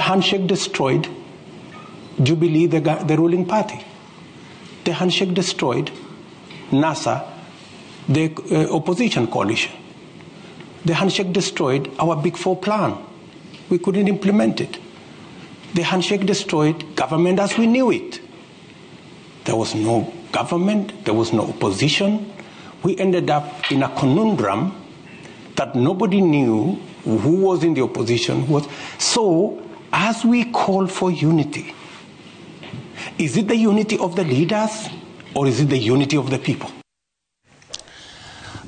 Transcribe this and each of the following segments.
handshake destroyed Jubilee, the ruling party. The handshake destroyed NASA, the opposition coalition. The handshake destroyed our Big Four plan. We couldn't implement it. The handshake destroyed government as we knew it. There was no government, there was no opposition. We ended up in a conundrum that nobody knew who was in the opposition. So, as we call for unity, is it the unity of the leaders or is it the unity of the people?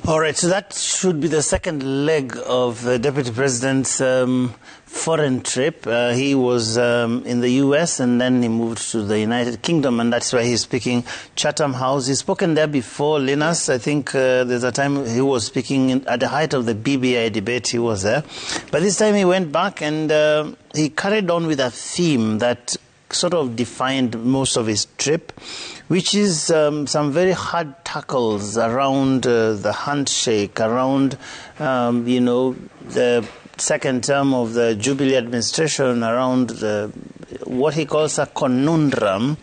All right, so that should be the second leg of the Deputy President's foreign trip. He was in the U.S. and then he moved to the United Kingdom, and that's why he's speaking Chatham House. He's spoken there before, Linus. I think there's a time he was speaking at the height of the BBI debate. He was there. But this time he went back and he carried on with a theme that sort of defined most of his trip, which is some very hard tackles around the handshake, around, the second term of the Jubilee administration, around what he calls a conundrum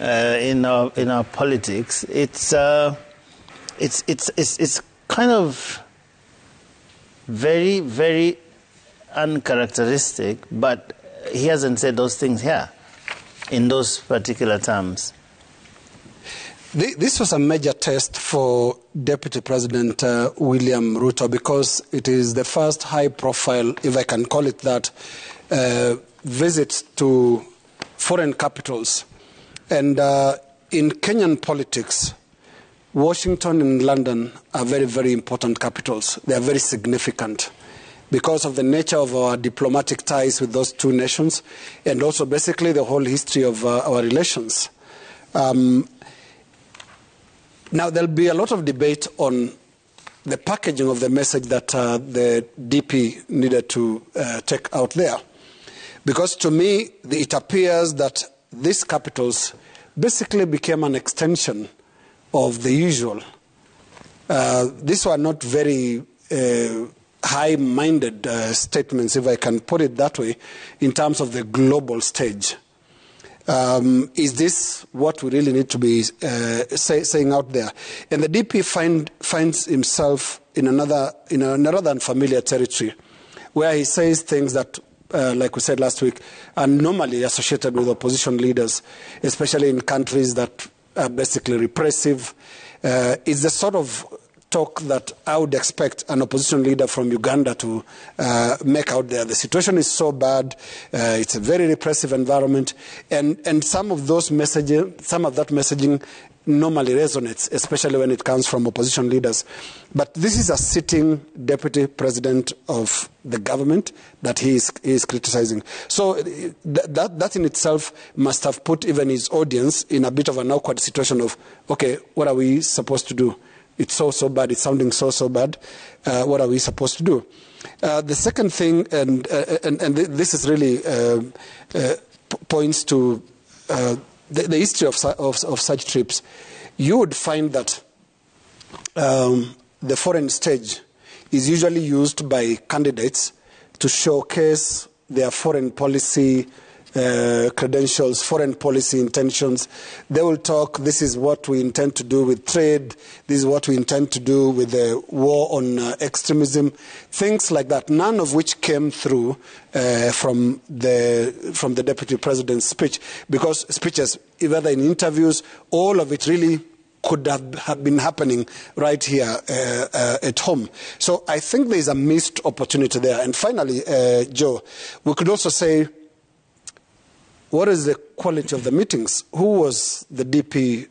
in our politics. It's kind of very, very uncharacteristic, but he hasn't said those things here in those particular terms. This was a major test for Deputy President William Ruto, because it is the first high-profile, if I can call it that, visit to foreign capitals. And in Kenyan politics, Washington and London are very, very important capitals. They are very significant because of the nature of our diplomatic ties with those two nations, and also basically the whole history of our relations. Now, there'll be a lot of debate on the packaging of the message that the DP needed to take out there. Because to me, it appears that these capitals basically became an extension of the usual. These were not very high-minded statements, if I can put it that way, in terms of the global stage. Is this what we really need to be saying out there? And the DP finds himself in another unfamiliar territory, where he says things that, like we said last week, are normally associated with opposition leaders, especially in countries that are basically repressive. It's the sort of talk that I would expect an opposition leader from Uganda to make out there. The situation is so bad, it's a very repressive environment, and some of that messaging normally resonates, especially when it comes from opposition leaders. But this is a sitting deputy president of the government that he is criticizing. So that in itself must have put even his audience in a bit of an awkward situation of, okay, what are we supposed to do? It's so bad. It's sounding so bad. What are we supposed to do? The second thing, and this is really points to the history of such trips. You would find that the foreign stage is usually used by candidates to showcase their foreign policy credentials, foreign policy intentions. They will talk, this is what we intend to do with trade, this is what we intend to do with the war on extremism, things like that, none of which came through from the Deputy President's speech, because speeches, whether in interviews, all of it really could have been happening right here at home. So I think there is a missed opportunity there. And finally, Joe, we could also say, what is the quality of the meetings? Who was the DP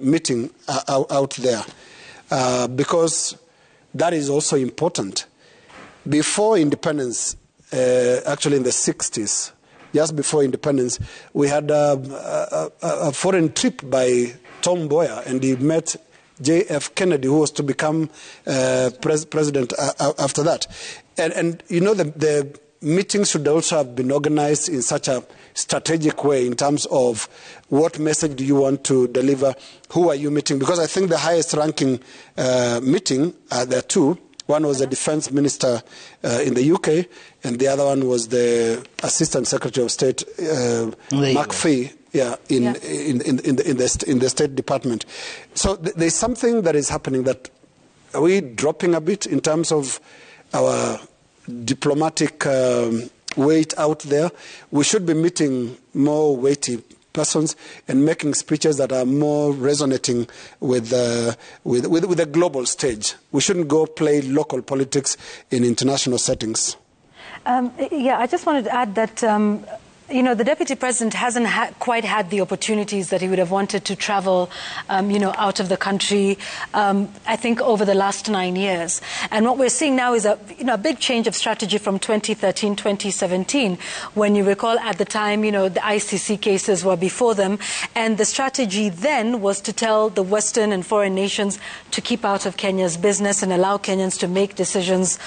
meeting out there? Because that is also important. Before independence, actually in the 60s, just before independence, we had a foreign trip by Tom Mboya, and he met J.F. Kennedy, who was to become president after that. And you know, the meetings should also have been organized in such a strategic way in terms of what message do you want to deliver, who are you meeting? Because I think the highest ranking meeting, there are two, One was the defense minister in the UK, and the other one was the Assistant Secretary of State, McPhee, in the State Department. So there's something that is happening that, are we dropping a bit in terms of our diplomatic weight out there? We should be meeting more weighty persons and making speeches that are more resonating with the global stage. We shouldn't go play local politics in international settings. I just wanted to add that the Deputy President hasn't quite had the opportunities that he would have wanted to travel, out of the country, I think, over the last 9 years. And what we're seeing now is a big change of strategy from 2013, 2017, when you recall at the time, the ICC cases were before them. And the strategy then was to tell the Western and foreign nations to keep out of Kenya's business and allow Kenyans to make decisions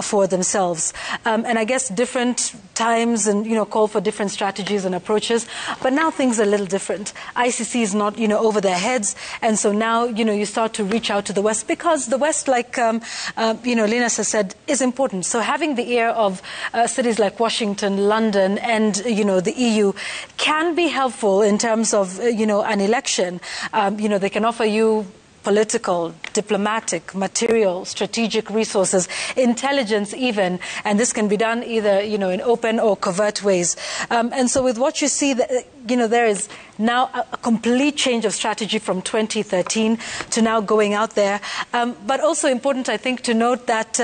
for themselves. And I guess different times and, call for different strategies and approaches, but now things are a little different. ICC is not, over their heads, and so now, you start to reach out to the West, because the West, like, Linus has said, is important. So having the ear of cities like Washington, London, and, the EU can be helpful in terms of, an election. They can offer you political, diplomatic, material, strategic resources, intelligence even, and this can be done either, in open or covert ways. And so with what you see, there is now a complete change of strategy from 2013 to now going out there. But also important, I think, to note that,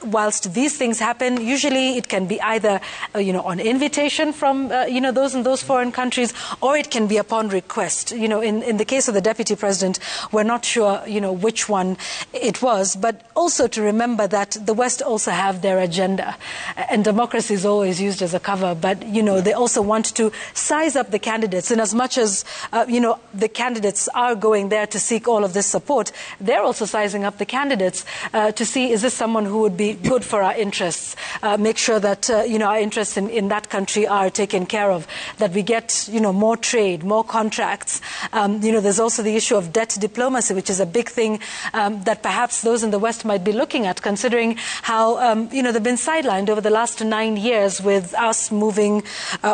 whilst these things happen, usually it can be either, on invitation from, those in those foreign countries, or it can be upon request. In the case of the Deputy President, we're not sure, which one it was, but also to remember that the West also have their agenda, and democracy is always used as a cover, but, they also want to size up the candidates, and as much as, the candidates are going there to seek all of this support, they're also sizing up the candidates to see, is this someone who would be good for our interests, make sure that, our interests in that country are taken care of, that we get, more trade, more contracts. There's also the issue of debt diplomacy, which is a big thing that perhaps those in the West might be looking at, considering how, they've been sidelined over the last 9 years with us moving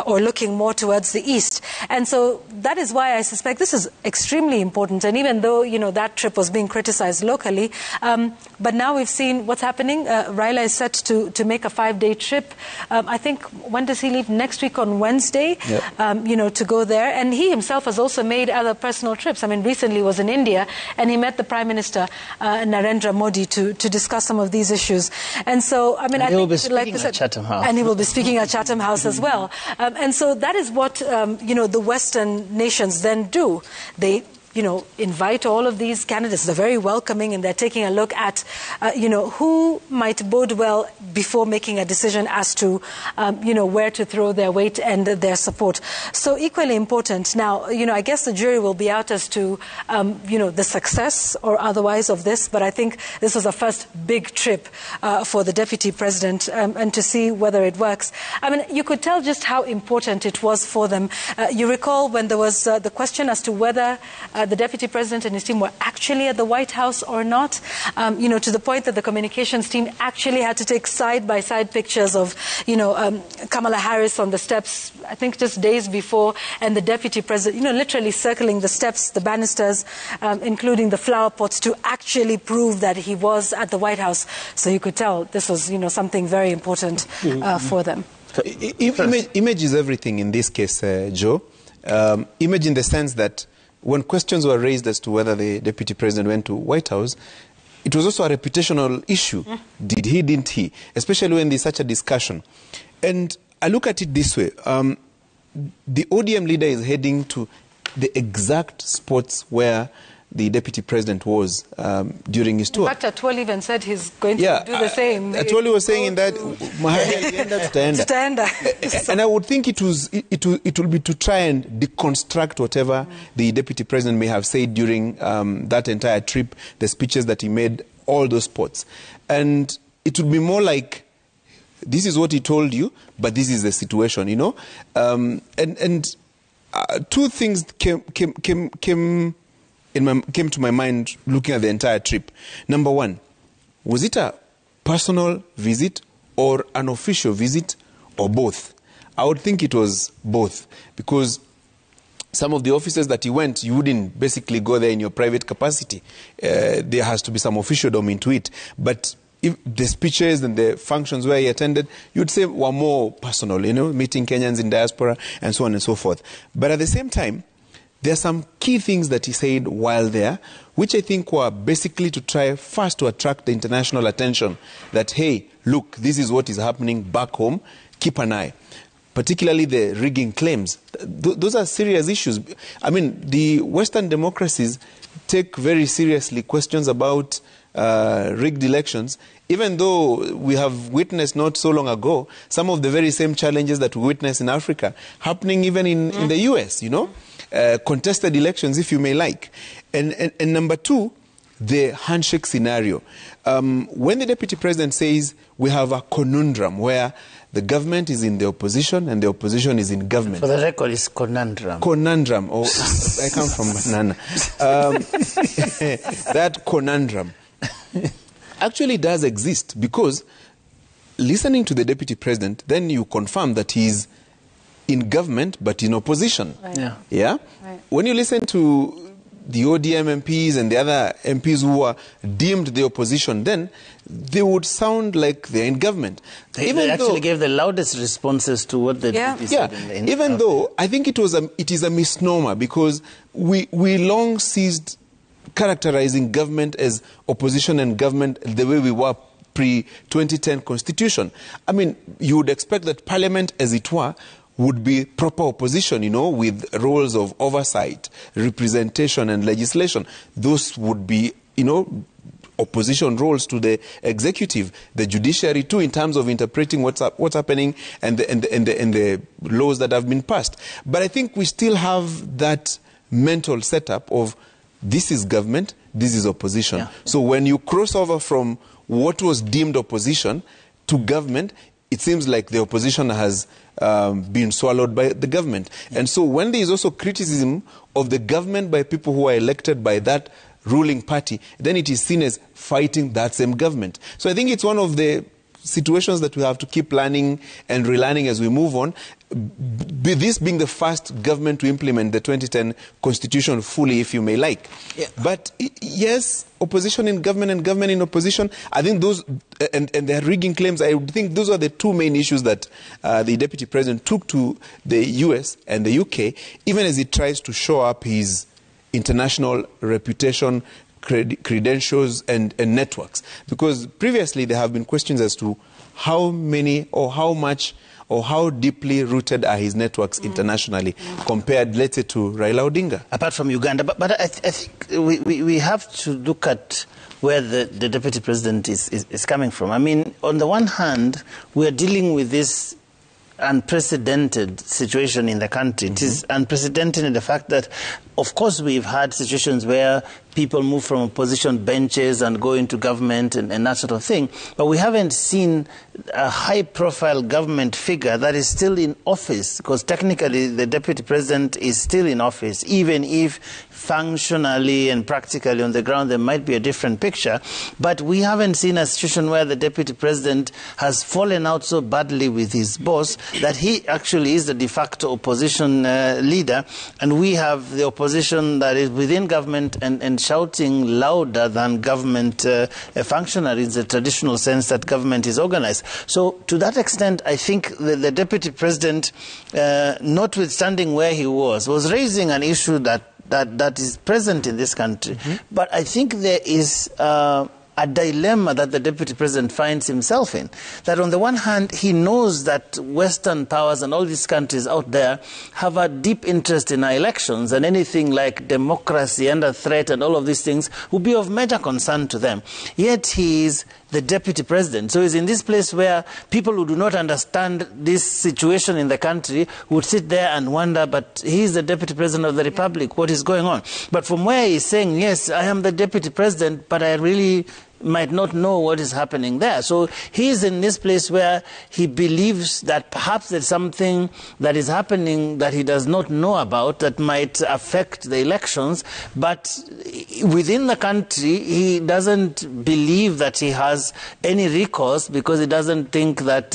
or looking more towards the East. And so that is why I suspect this is extremely important. And even though, that trip was being criticized locally, but now we've seen what's happening. Raila is set to make a 5-day trip. I think, when does he leave? Next week on Wednesday, to go there. And he himself has also made other personal trips. I mean, recently was in India, and he met the Prime Minister, Narendra Modi, to discuss some of these issues. And so, I mean, I think, like I said, Chatham House. And he will be speaking at Chatham House as well. And so that is what, the Western nations then do. They, invite all of these candidates. They're very welcoming, and they're taking a look at, who might bode well before making a decision as to, where to throw their weight and their support. So equally important. Now, I guess the jury will be out as to, the success or otherwise of this, but I think this was a first big trip for the Deputy President, and to see whether it works. I mean, you could tell just how important it was for them. You recall when there was the question as to whether the Deputy President and his team were actually at the White House or not, to the point that the communications team actually had to take side-by-side pictures of, Kamala Harris on the steps, I think just days before, and the Deputy President, literally circling the steps, the banisters, including the flower pots, to actually prove that he was at the White House. So you could tell this was, something very important for them. Image is everything in this case, Joe. Image in the sense that when questions were raised as to whether the Deputy President went to White House, it was also a reputational issue. Did he, didn't he? Especially when there's such a discussion. And I look at it this way. The ODM leader is heading to the exact spots where the Deputy President was during his tour. In fact, Atwoli even said he's going to do the same. Atwoli was saying in that and I would think it will be to try and deconstruct whatever the Deputy President may have said during that entire trip, the speeches that he made, all those spots. And it would be more like, this is what he told you, but this is the situation, two things came to my mind looking at the entire trip. Number one, Was it a personal visit or an official visit or both? I would think it was both, because some of the offices that he went, you wouldn't basically go there in your private capacity. There has to be some officialdom into it. But if the speeches and the functions where he attended, you'd say were more personal, meeting Kenyans in diaspora and so on and so forth. But at the same time, there are some key things that he said while there, which I think were basically to try first to attract the international attention that, hey, look, this is what is happening back home, keep an eye. Particularly the rigging claims. Those are serious issues. I mean, the Western democracies take very seriously questions about rigged elections, even though we have witnessed not so long ago some of the very same challenges that we witness in Africa happening even in the US, contested elections, if you may like. And number two, the handshake scenario. When the deputy president says we have a conundrum where the government is in the opposition and the opposition is in government. For the record, it's conundrum. Conundrum. Oh, I come from banana. That conundrum actually does exist, because listening to the deputy president, then you confirm that he's in government but in opposition. Right. Yeah? Right. When you listen to the ODM MPs and the other MPs who are deemed the opposition, then they would sound like they're in government. They actually gave the loudest responses to what the deputy said. Even though I think it is a misnomer, because we long ceased characterizing government as opposition and government the way we were pre-2010 constitution. I mean, you would expect that parliament, as it were, would be proper opposition, with roles of oversight, representation and legislation. Those would be, opposition roles to the executive, the judiciary too, in terms of interpreting what's happening and the laws that have been passed. But I think we still have that mental setup of this is government, this is opposition. Yeah. So when you cross over from what was deemed opposition to government, it seems like the opposition has been swallowed by the government. And so when there is also criticism of the government by people who are elected by that ruling party, then it is seen as fighting that same government. So I think it's one of the situations that we have to keep learning and relearning as we move on. This being the first government to implement the 2010 constitution fully, if you may like. Yeah. But yes, opposition in government and government in opposition, I think those, and their rigging claims, I would think those are the two main issues that the deputy president took to the US and the UK, even as he tries to show up his international reputation, credentials and networks. Because previously there have been questions as to how many or how much or how deeply rooted are his networks internationally compared, let's say, to Raila Odinga. Apart from Uganda. But I think we have to look at where the deputy president is coming from. I mean, on the one hand, we are dealing with this unprecedented situation in the country. It is unprecedented in the fact that, of course, we've had situations where people move from opposition benches and go into government and that sort of thing. But we haven't seen a high-profile government figure that is still in office, because technically the deputy president is still in office, even if functionally and practically on the ground there might be a different picture. But we haven't seen a situation where the deputy president has fallen out so badly with his boss that he actually is the de facto opposition leader, and we have the opposition that is within government and shouting louder than government functionaries in the traditional sense that government is organized. So to that extent, I think the deputy president, notwithstanding where he was raising an issue that is present in this country. But I think there is a dilemma that the deputy president finds himself in. That on the one hand, he knows that Western powers and all these countries out there have a deep interest in our elections, and anything like democracy under threat and all of these things will be of major concern to them. Yet he is the deputy president. So he's in this place where people who do not understand this situation in the country would sit there and wonder, but he's the deputy president of the republic, what is going on? But from where he's saying, yes, I am the deputy president, but I really might not know what is happening there. So he's in this place where he believes that perhaps there's something that is happening that he does not know about that might affect the elections, but within the country he doesn't believe that he has any recourse because he doesn't think that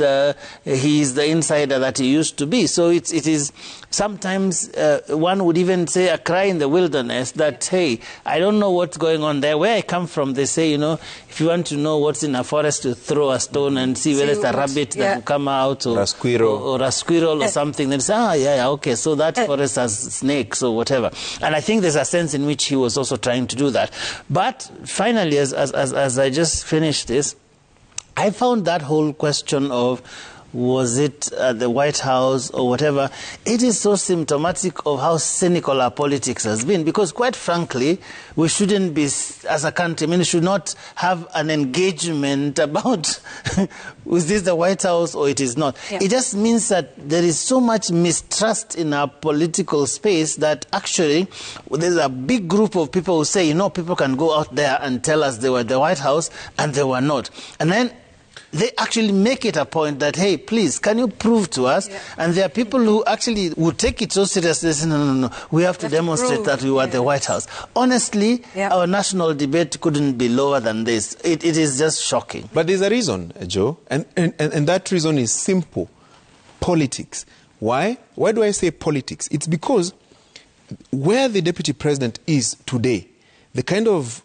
he is the insider that he used to be. So it is sometimes one would even say a cry in the wilderness that, hey, I don't know what's going on there. Where I come from, they say, if you want to know what's in a forest, you throw a stone and see whether it's a rabbit that will come out or a squirrel or something. Then say, okay, so that forest has snakes or whatever. And I think there's a sense in which he was also trying to do that. But finally, as I just finished this, I found that whole question of was it at the White House or whatever, it is so symptomatic of how cynical our politics has been. Because quite frankly, we shouldn't be, as a country, we should not have an engagement about was this the White House or it is not. Yeah. It just means that there is so much mistrust in our political space that actually there's a big group of people who say, people can go out there and tell us they were at the White House and they were not. And then they actually make it a point that, hey, please, can you prove to us? Yeah. And there are people who actually would take it so seriously. They say, no, we have to demonstrate that we were at the White House. Honestly, our national debate couldn't be lower than this. It is just shocking. But there's a reason, Joe, and that reason is simple. Politics. Why? Why do I say politics? It's because where the deputy president is today, the kind of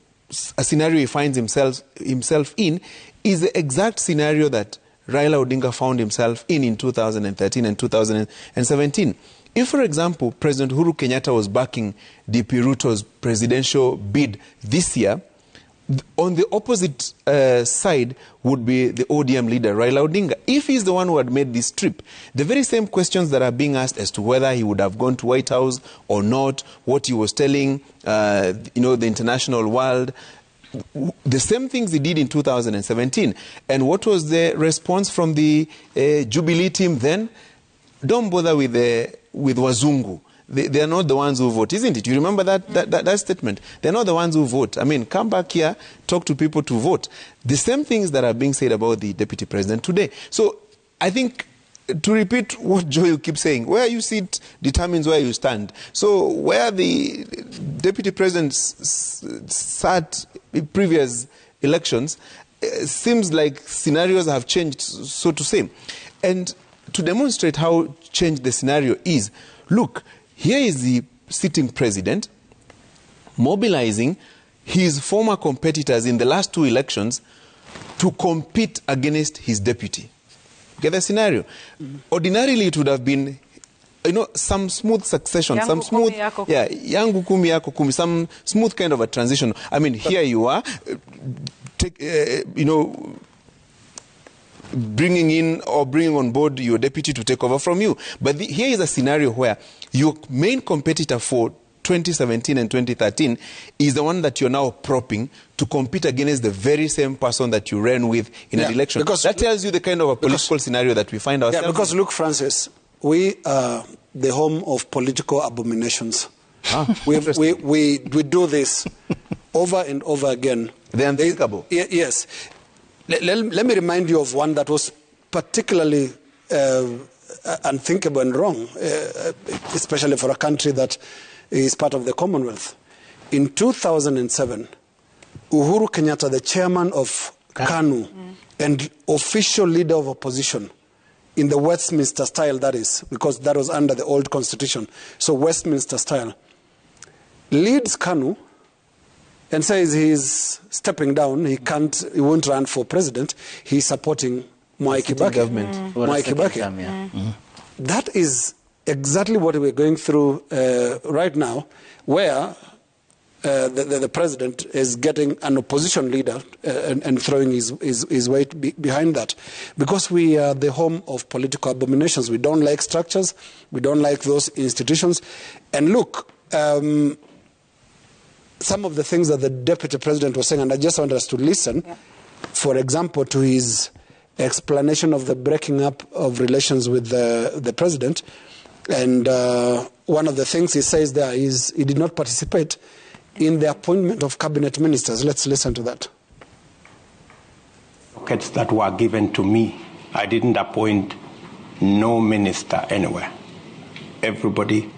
a scenario he finds himself in is the exact scenario that Raila Odinga found himself in 2013 and 2017. If, for example, President Uhuru Kenyatta was backing DP Ruto's presidential bid this year, on the opposite side would be the ODM leader, Raila Odinga. If he's the one who had made this trip, the very same questions that are being asked as to whether he would have gone to White House or not, what he was telling, the international world, the same things he did in 2017. And what was the response from the Jubilee team then? Don't bother with Wazungu. They are not the ones who vote, isn't it? You remember that statement? They're not the ones who vote. Come back here, talk to people to vote. The same things that are being said about the deputy president today. So I think, to repeat what Joel keeps saying, where you sit determines where you stand. So where the deputy president sat in previous elections, seems like scenarios have changed, so to say. And to demonstrate how changed the scenario is, look, here is the sitting president mobilizing his former competitors in the last two elections to compete against his deputy. Get the scenario? Ordinarily, it would have been, some smooth succession, some smooth, yangu kumi yako kumi, some smooth kind of a transition. Here you are, bringing in or bringing on board your deputy to take over from you. But here is a scenario where your main competitor for 2017 and 2013 is the one that you're now propping to compete against the very same person that you ran with in an election. Because that tells you the kind of a political scenario that we find ourselves in. Because look, Francis, we are the home of political abominations. We do this over and over again. They're unthinkable. Yes. Let me remind you of one that was particularly unthinkable and wrong, especially for a country that is part of the Commonwealth. In 2007, Uhuru Kenyatta, the chairman of KANU and official leader of opposition, in the Westminster style, that is, because that was under the old constitution, so Westminster style, leads KANU and says he's stepping down, he won't run for president, he's supporting Mwai Kibaki. That is exactly what we're going through right now, where the president is getting an opposition leader and throwing his weight behind that. Because we are the home of political abominations. We don't like structures, we don't like those institutions. And look, some of the things that the deputy president was saying, and I just want us to listen, for example, to his explanation of the breaking up of relations with the president. And one of the things he says there is he did not participate in the appointment of cabinet ministers. Let's listen to that. lockets that were given to me, I didn't appoint no minister anywhere. Everybody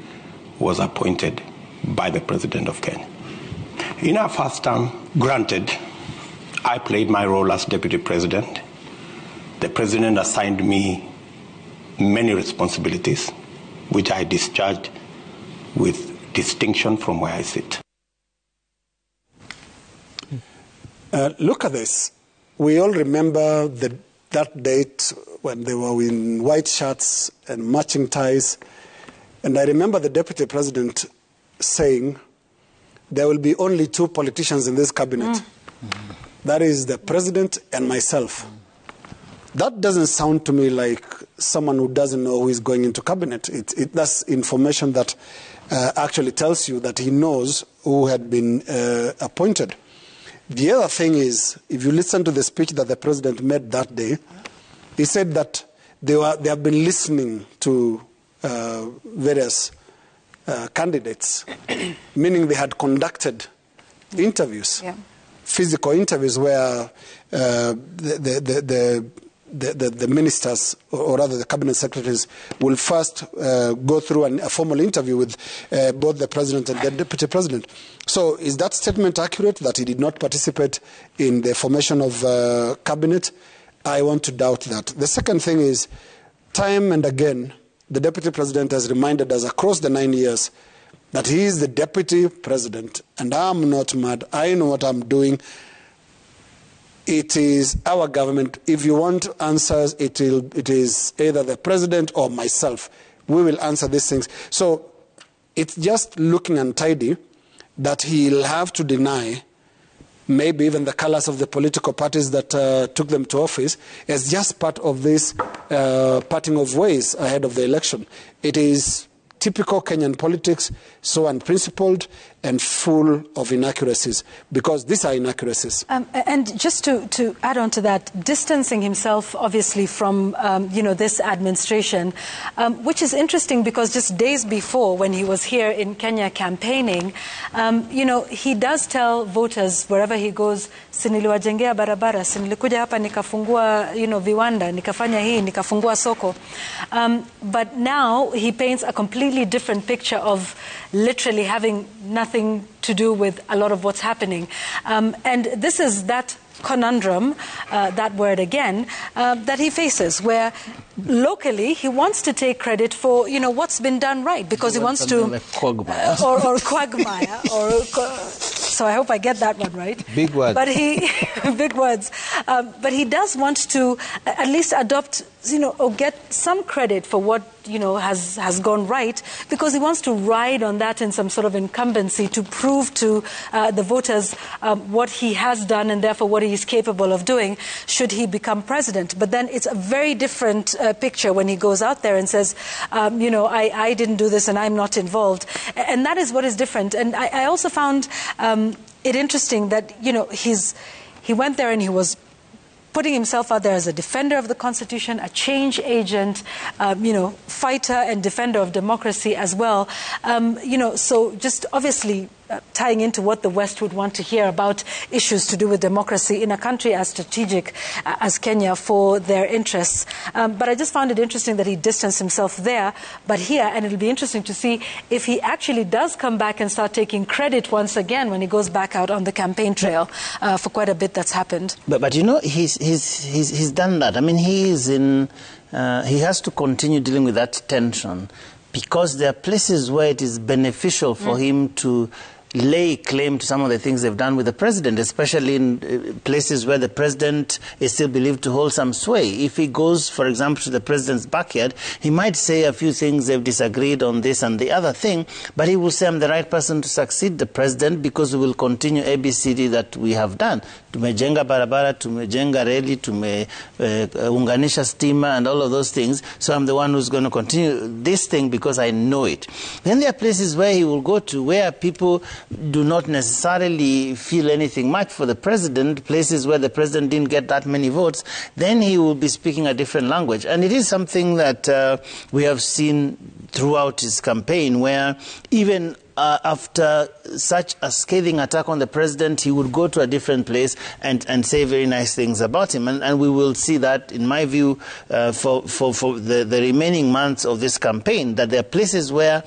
was appointed by the President of Kenya. In our first term, granted, I played my role as Deputy President. The President assigned me many responsibilities, which I discharged with distinction from where I sit. Look at this. We all remember that date when they were in white shirts and matching ties. And I remember the Deputy President saying, there will be only two politicians in this cabinet. That is the President and myself. That doesn't sound to me like someone who doesn't know who is going into cabinet. That's information that actually tells you that he knows who had been appointed. The other thing is, if you listen to the speech that the President made that day, he said that they have been listening to various candidates, meaning they had conducted interviews, physical interviews where the ministers, or rather the cabinet secretaries, will first go through a formal interview with both the President and the Deputy President. So is that statement accurate, that he did not participate in the formation of cabinet? I want to doubt that. The second thing is, time and again, the Deputy President has reminded us across the 9 years that he is the Deputy President, and I'm not mad. I know what I'm doing. It is our government. If you want answers, it is either the President or myself. We will answer these things. So it's just looking untidy that he'll have to deny maybe even the colors of the political parties that took them to office as just part of this parting of ways ahead of the election. It is typical Kenyan politics, so unprincipled and full of inaccuracies, because these are inaccuracies. And just to add on to that, distancing himself obviously from this administration, which is interesting because just days before, when he was here in Kenya campaigning, he does tell voters wherever he goes, siniliwajengea barabara, sinilikuja hapa nikafungua viwanda, nikafanya hii, nikafungua soko. But now he paints a completely different picture of literally having nothing to do with a lot of what's happening. And this is that conundrum, that word again, that he faces, where locally he wants to take credit for what's been done right, because he wants to like quagmire. or quagmire so I hope I get that one right. Big words. But big words. But he does want to at least adopt or get some credit for what has gone right, because he wants to ride on that in some sort of incumbency to prove to the voters what he has done and therefore what he is capable of doing should he become president. But then it's a very different picture when he goes out there and says, I didn't do this and I'm not involved. And that is what is different. And I also found it interesting that, he went there and he was putting himself out there as a defender of the Constitution, a change agent, fighter and defender of democracy as well. So just obviously tying into what the West would want to hear about issues to do with democracy in a country as strategic as Kenya for their interests. But I just found it interesting that he distanced himself there, but here, and it'll be interesting to see if he actually does come back and start taking credit once again when he goes back out on the campaign trail for quite a bit that's happened. But he's done that. I mean, he has to continue dealing with that tension, because there are places where it is beneficial for him to lay claim to some of the things they've done with the president, especially in places where the president is still believed to hold some sway. If he goes, for example, to the president's backyard, he might say a few things they've disagreed on this and the other thing, but he will say, I'm the right person to succeed the president because we will continue ABCD that we have done. Tumejenga barabara, tumejenga reli, tumeunganisha stima and all of those things, so I'm the one who's going to continue this thing because I know it. Then there are places where he will go to where people do not necessarily feel anything much for the president, places where the president didn't get that many votes, then he will be speaking a different language. And it is something that we have seen throughout his campaign, where even after such a scathing attack on the president, he would go to a different place and say very nice things about him. And we will see that, in my view, for the remaining months of this campaign, that there are places where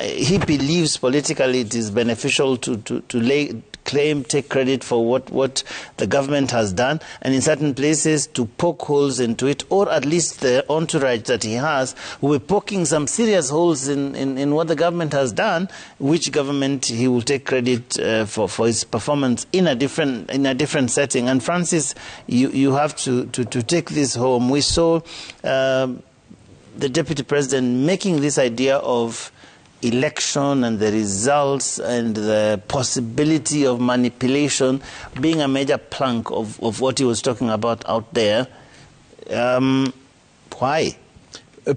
he believes politically it is beneficial to take credit for what the government has done, and in certain places to poke holes into it, or at least the entourage that he has will be poking some serious holes in what the government has done, which government he will take credit for his performance in a different setting. And Francis, you have to take this home. We saw the Deputy President making this idea of election and the results and the possibility of manipulation being a major plank of what he was talking about out there. Why?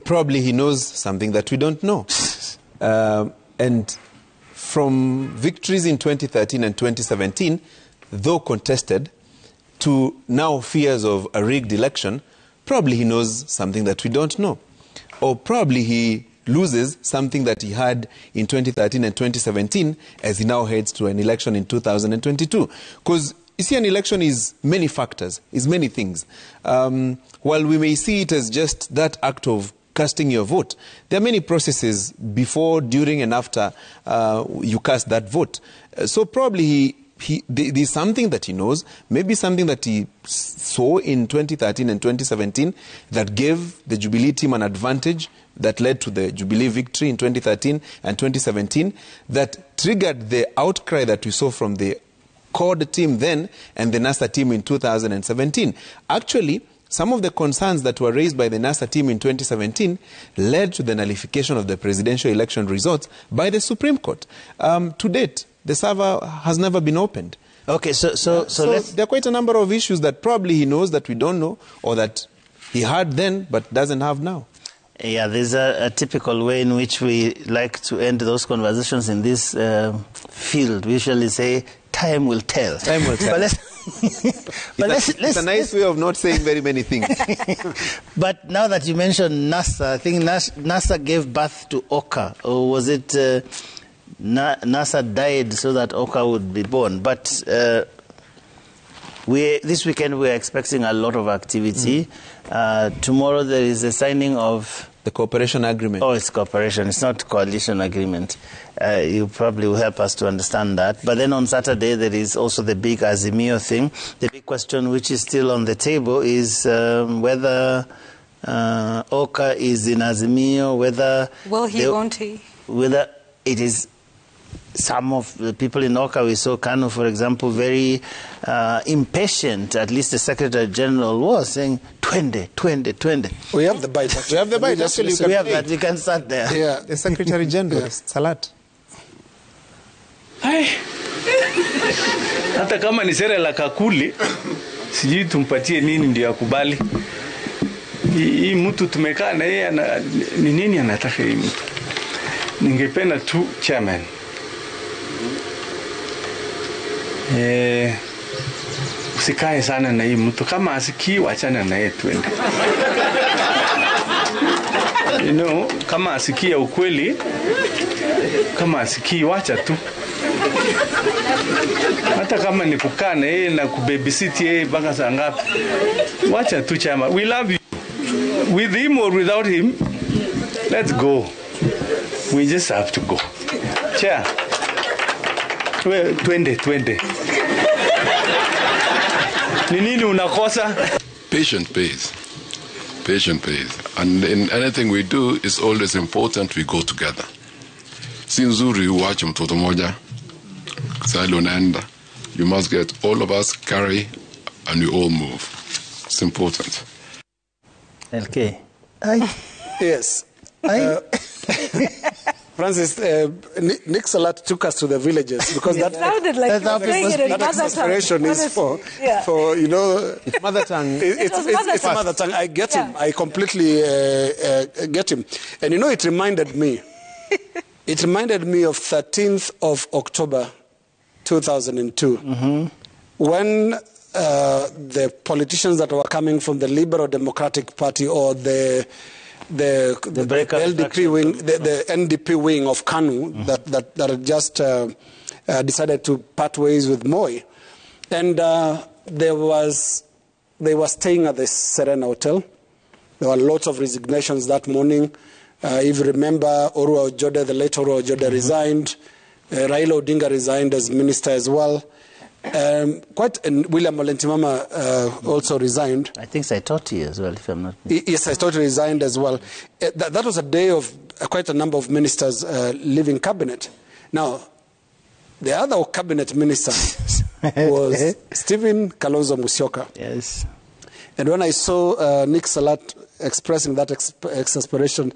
Probably he knows something that we don't know. And from victories in 2013 and 2017, though contested, to now fears of a rigged election, probably he knows something that we don't know. Or probably he loses something that he had in 2013 and 2017 as he now heads to an election in 2022. Because, you see, an election is many factors, is many things. While we may see it as just that act of casting your vote, there are many processes before, during, and after you cast that vote. So probably there's something that he knows, maybe something that he saw in 2013 and 2017 that gave the Jubilee team an advantage, that led to the Jubilee victory in 2013 and 2017, that triggered the outcry that we saw from the CORD team then and the NASA team in 2017. Actually, some of the concerns that were raised by the NASA team in 2017 led to the nullification of the presidential election results by the Supreme Court. To date, the server has never been opened. Okay, so there are quite a number of issues that probably he knows that we don't know, or that he had then but doesn't have now. Yeah, there's a typical way in which we like to end those conversations in this field. We usually say, time will tell. Time will tell. It's a nice way of not saying very many things. But now that you mentioned NASA, I think NASA gave birth to Oka. Or was it NASA died so that Oka would be born? But this weekend we're expecting a lot of activity. Tomorrow there is a signing of the cooperation agreement. Oh, it's cooperation. It's not coalition agreement. You probably will help us to understand that. But then on Saturday there is also the big Azimio thing. The big question which is still on the table is whether Oka is in Azimio, whether... won't he? Whether it is... Some of the people in Oka, we saw Kanu, for example, very impatient. At least the Secretary General was saying, twende. We have the bite. We have the bite. Actually, we have that. We can start there. Yeah. The Secretary General, yeah. Salat. Hata kama ni sera la kakuli, sijui tumpatie nini ndio akubali. Hii mtu tumekaa na yeye ni nini anataka hii mtu. Ningependa tu chairman. Usikae sana na hii mtu, kama asikii wachana na yeye twende. You know, kama asikia ukweli, kama asikii wacha tu. Hata kama ni kukaa na yeye na kubabysit yeye mpaka saa ngapi, wacha tu chama. We love you. With him or without him, let's go. We just have to go. Chair. Twende. Ni nini unakosa? Patient pays. And in anything we do, it's always important we go together. Si nzuri uache mtoto moja. Sali unaenda. You must get all of us carry and we all move. It's important. Okay. Yes. Francis, Nick Salat took us to the villages because that sounded like that expression is for you know, it's mother tongue. It's mother tongue. I get him. I completely get him. And you know, it reminded me. It reminded me of 13th of October, 2002, when the politicians that were coming from the Liberal Democratic Party or the the LDP wing, the NDP wing of KANU that had just decided to part ways with Moi. And they were staying at the Serena Hotel. There were lots of resignations that morning. If you remember, Orua Ojode, the late Orua Ojode resigned. Raila Odinga resigned as minister as well. And William Olentimama also resigned. I think Saitoti as well, if I'm not mistaken. Yes, Saitoti resigned as well. That was a day of quite a number of ministers leaving cabinet. Now, the other cabinet minister was Stephen Kalonzo Musyoka. Yes. And when I saw Nick Salat expressing that exasperation,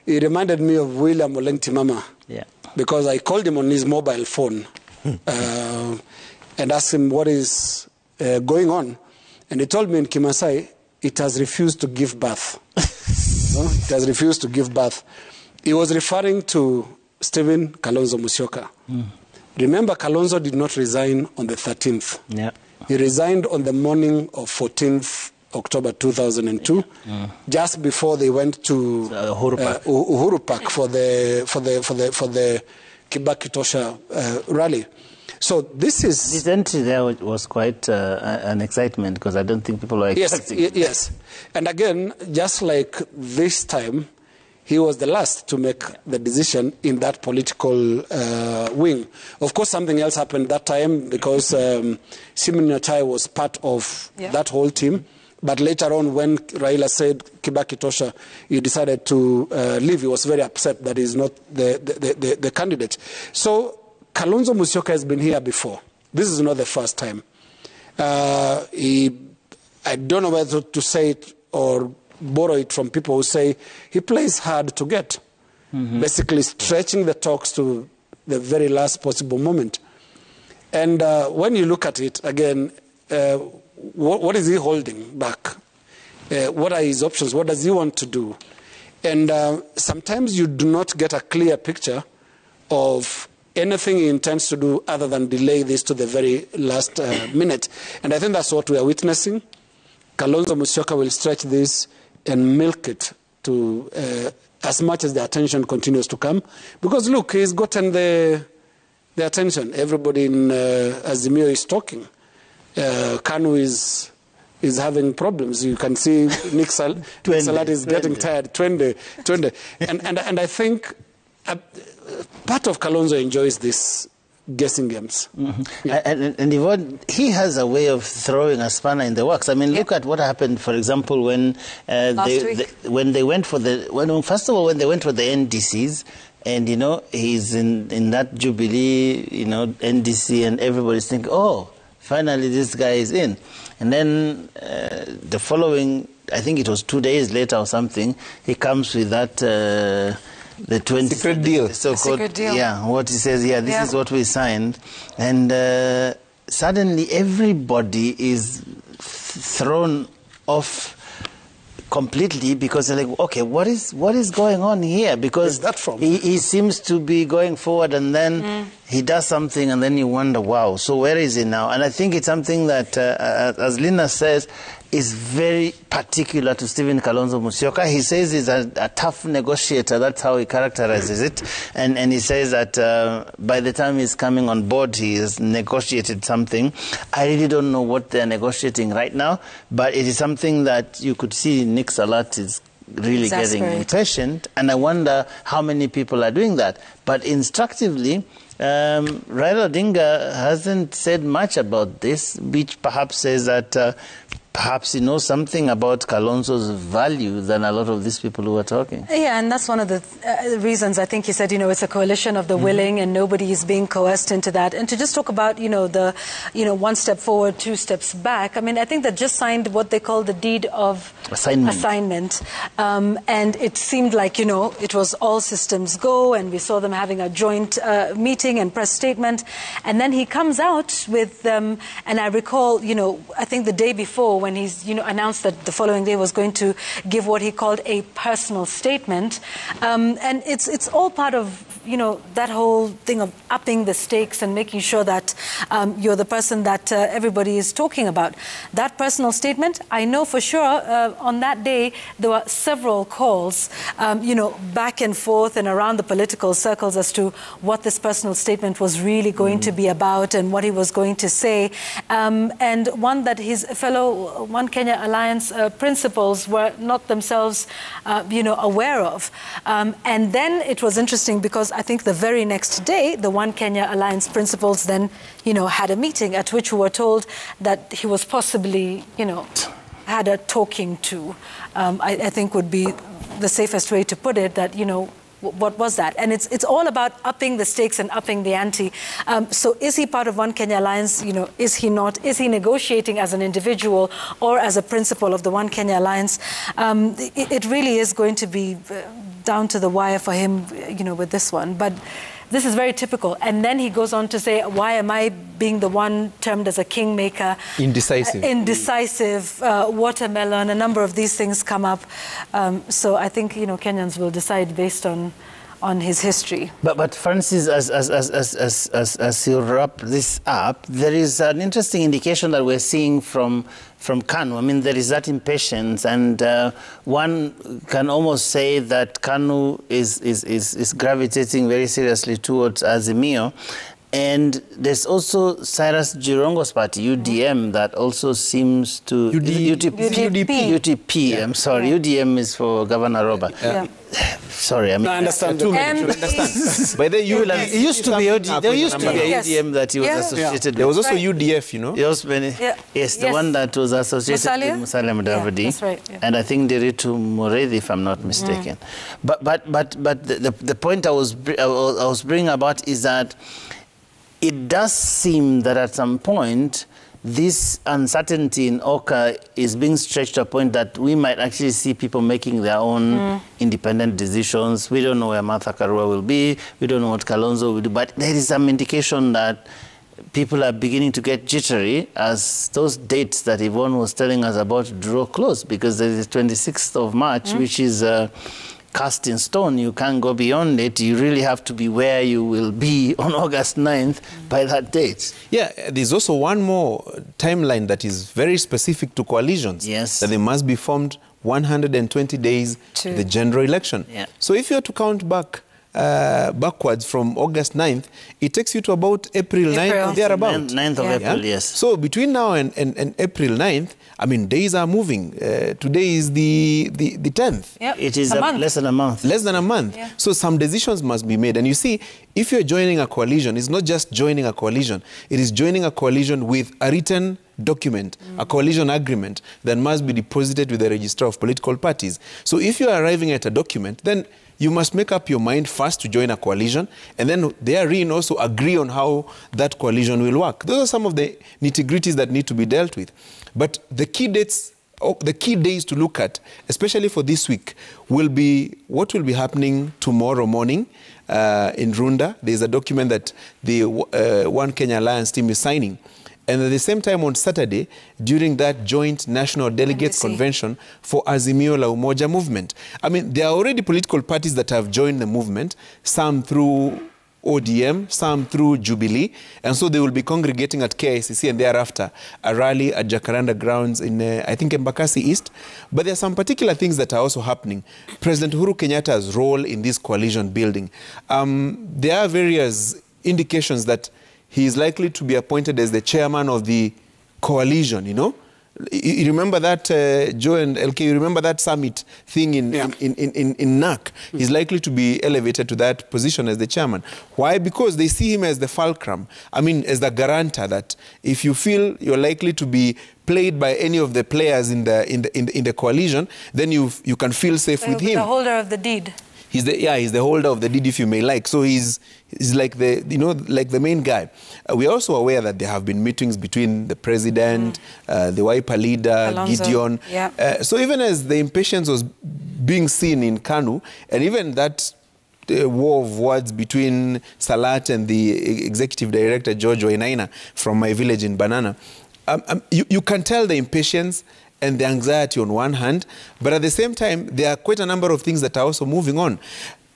it reminded me of William Olentimama. Yeah. Because I called him on his mobile phone and asked him what is going on. And he told me in Kimasai, it has refused to give birth. It has refused to give birth. He was referring to Stephen Kalonzo Musyoka. Remember, Kalonzo did not resign on the 13th. Yeah. He resigned on the morning of 14th October 2002, just before they went to Uhuru Park for the Kibaki Tosha rally. So this entry there was quite an excitement, because I don't think people were expecting it. Yes. And again, just like this time, he was the last to make the decision in that political wing. Of course, something else happened that time, because Simon Nyachae was part of that whole team. But later on, when Raila said Kibaki Tosha, he decided to leave. He was very upset that he's not the candidate. So Kalonzo Musyoka has been here before. This is not the first time. I don't know whether to say it or borrow it from people who say he plays hard to get, basically stretching the talks to the very last possible moment. And when you look at it, again, what is he holding back? What are his options? What does he want to do? And sometimes you do not get a clear picture of anything he intends to do other than delay this to the very last minute. And I think that's what we are witnessing. Kalonzo Musyoka will stretch this and milk it to as much as the attention continues to come. Because look, he's gotten the attention. Everybody in Azimio is talking. KANU is having problems. You can see Nick Salat is getting tired. 20. And I think part of Kalonzo enjoys this guessing games. And Yvonne, he has a way of throwing a spanner in the works. I mean, look at what happened, for example, when they went for the NDCs, and he's in that Jubilee, NDC, and everybody's thinking, oh, finally this guy is in. And then the following, I think it was 2 days later or something, he comes with that the 20 secret deal. So-called, yeah, what he says, this is what we signed. And suddenly everybody is thrown off completely, because they're like, okay, what is going on here? Because he seems to be going forward, and then he does something, and then you wonder, wow, so where is he now? And I think it's something that, as Lina says, is very particular to Stephen Kalonzo Musyoka. He says he's a tough negotiator. That's how he characterizes it. And he says that by the time he's coming on board, he has negotiated something. I really don't know what they're negotiating right now, but it is something that you could see Nick Salat is really getting impatient. And I wonder how many people are doing that. But instructively, Raila Odinga hasn't said much about this, which perhaps says that perhaps he knows something about Kalonzo's value than a lot of these people who are talking. Yeah, and that's one of the reasons I think he said, it's a coalition of the willing, and nobody is being coerced into that. And to just talk about, the, one step forward, 2 steps back. I mean, I think they just signed what they call the deed of assignment. And it seemed like, it was all systems go, and we saw them having a joint meeting and press statement. And then he comes out with, and I recall, I think the day before, when he's, announced that the following day was going to give what he called a personal statement. And it's all part of, that whole thing of upping the stakes and making sure that you're the person that everybody is talking about. That personal statement, I know for sure on that day there were several calls, back and forth and around the political circles as to what this personal statement was really going to be about and what he was going to say. And one that his fellow One Kenya Alliance principals were not themselves, aware of. And then it was interesting because I think the very next day, the One Kenya Alliance principals then, had a meeting at which we were told that he was possibly, had a talking to, I think would be the safest way to put it, that, what was that? And it's all about upping the stakes and upping the ante. So is he part of One Kenya Alliance? Is he not? Is he negotiating as an individual or as a principal of the One Kenya Alliance? It really is going to be down to the wire for him, with this one. But this is very typical. And then he goes on to say, why am I being the one termed as a kingmaker? Indecisive. Indecisive, watermelon, a number of these things come up. So I think, Kenyans will decide based on his history. But Francis, as you wrap this up, there is an interesting indication that we're seeing from KANU. I mean, there is that impatience, and one can almost say that KANU is gravitating very seriously towards Azimio. And there's also Cyrus Jirongo's party, UDM, that also seems to... UTP, yeah. I'm sorry. Yeah. UDM is for Governor Robert. Yeah. Sorry, I mean... No, I understand. By the it used to be there used to be a UDM that he was associated with. There was also UDF, Yes, the one that was associated with Musalia Mudavadi. That's right. Yeah. And I think Diritu Mureithi, if I'm not mistaken. But the point I was bringing about is that it does seem that at some point, this uncertainty in Oka is being stretched to a point that we might actually see people making their own independent decisions. We don't know where Martha Karua will be. We don't know what Kalonzo will do. But there is some indication that people are beginning to get jittery as those dates that Yvonne was telling us about draw close, because there is the 26th of March, which is... cast in stone. You can't go beyond it. You really have to be where you will be on August 9th by that date. Yeah, there's also one more timeline that is very specific to coalitions. Yes. That they must be formed 120 days to the general election. Yeah. So if you are to count backwards from August 9th, it takes you to about April 9th or thereabout. 9th of April, yes. So between now and April 9th, I mean, days are moving. Today is the 10th. Yep. It is less than a month. Less than a month. Yeah. So some decisions must be made. And you see, if you're joining a coalition, it's not just joining a coalition. It is joining a coalition with a written document, a coalition agreement that must be deposited with the Register of Political Parties. So if you are arriving at a document, then you must make up your mind first to join a coalition, and then therein also agree on how that coalition will work. Those are some of the nitty-gritties that need to be dealt with. But the key dates, the key days to look at, especially for this week, will be what will be happening tomorrow morning in Runda. There's a document that the One Kenya Alliance team is signing. And at the same time on Saturday, during that joint National Delegates Convention for Azimio la Umoja movement. I mean, there are already political parties that have joined the movement, some through ODM, some through Jubilee, and so they will be congregating at KICC and thereafter a rally at Jacaranda grounds in, I think, Embakasi East. But there are some particular things that are also happening. President Uhuru Kenyatta's role in this coalition building. There are various indications that he is likely to be appointed as the chairman of the coalition, You remember that, Joe and LK, you remember that summit thing in NAC? He's likely to be elevated to that position as the chairman. Why? Because they see him as the fulcrum. I mean, as the guarantor that if you feel you're likely to be played by any of the players in the coalition, then you can feel safe with him. The holder of the deed. He's the holder of the deed, if you may like. So he's like the main guy. We're also aware that there have been meetings between the president, the Wiper leader, Kalonzo. Gideon. Yeah. So even as the impatience was being seen in KANU, and even that war of words between Salat and the executive director, George Wainaina, from my village in Banana, you can tell the impatience and the anxiety on one hand, but at the same time, there are quite a number of things that are also moving on.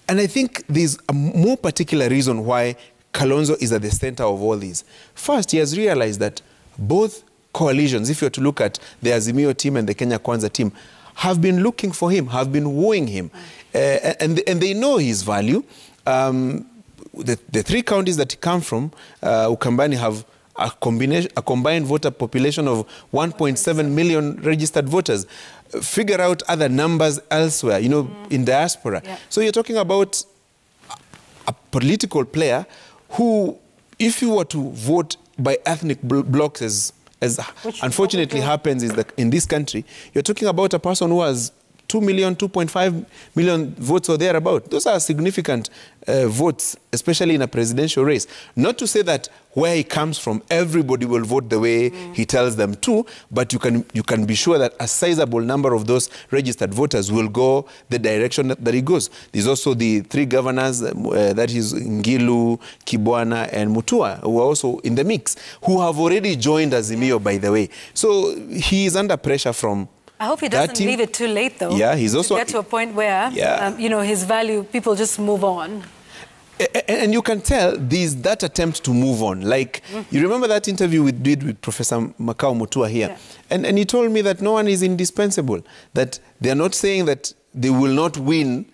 And I think there's a more particular reason why Kalonzo is at the center of all these. First, he has realized that both coalitions, if you're to look at the Azimio team and the Kenya Kwanza team, have been looking for him, have been wooing him, and they know his value. The three counties that he comes from, Ukambani, have a combined voter population of 1.7 million registered voters. Figure out other numbers elsewhere, you know, in diaspora. Yeah. So you're talking about a political player who, if you were to vote by ethnic blocks, as unfortunately happens in this country, you're talking about a person who has 2 million, 2.5 million votes or thereabout. Those are significant votes, especially in a presidential race. Not to say that where he comes from, everybody will vote the way he tells them to, but you can be sure that a sizable number of those registered voters will go the direction that he goes. There's also the three governors, that is Ngilu, Kibwana, and Mutua, who are also in the mix, who have already joined Azimio, by the way. So he is under pressure from... I hope he doesn't leave it too late, though. Yeah, he's also... to get to a point where, you know, his value, people just move on. And you can tell there's that attempt to move on. Like, you remember that interview we did with Professor Makau Mutua here? Yeah. And he told me that no one is indispensable, that they're not saying that they will not win,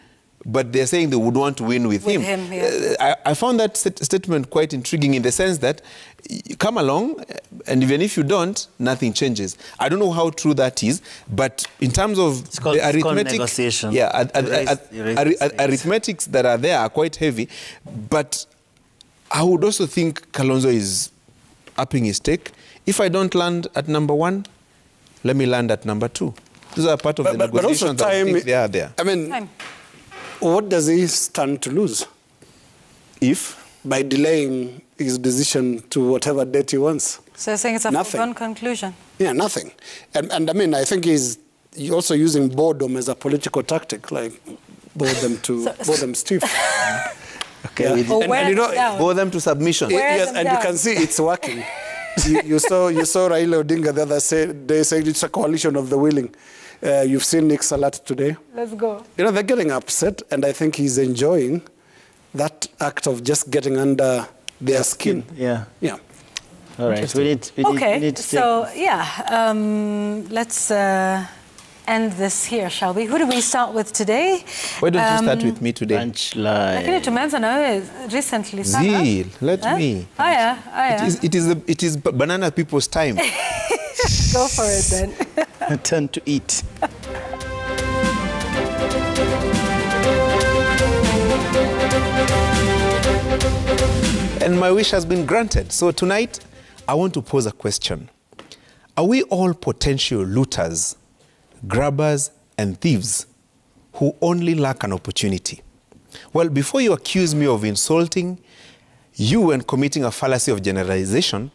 but they're saying they would want to win with him. Yeah. I found that statement quite intriguing in the sense that you come along, and even if you don't, nothing changes. I don't know how true that is, but in terms of the arithmetic, arithmetics that are there are quite heavy. But I would also think Kalonzo is upping his stake. If I don't land at number 1, let me land at number 2. Those are part of the negotiations that I think they are there. I mean, what does he stand to lose if by delaying his decision to whatever date he wants? So you're saying it's a foregone conclusion? Yeah, nothing. And I mean, I think he's also using boredom as a political tactic, like bore them stiff. Okay. Yeah. And you know, bore them to submission. Yes, and you can see it's working. you saw Raila Odinga the other day saying it's a coalition of the willing. You've seen Nick Salat today. Let's go. You know, they're getting upset, and I think he's enjoying that act of just getting under their skin. Yeah. Yeah. All right. We need to let's end this here, shall we? Who do we start with today? Why don't you start with me today? Lakini tumeanza na wewe recently sana. Zeal, let me. Aya. It is banana people's time. Go for it then. Turn to eat. And my wish has been granted. So tonight, I want to pose a question. Are we all potential looters, grabbers, and thieves who only lack an opportunity? Well, before you accuse me of insulting you and committing a fallacy of generalization,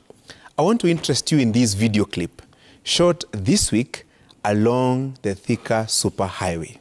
I want to interest you in this video clip shot this week along the Thika Superhighway.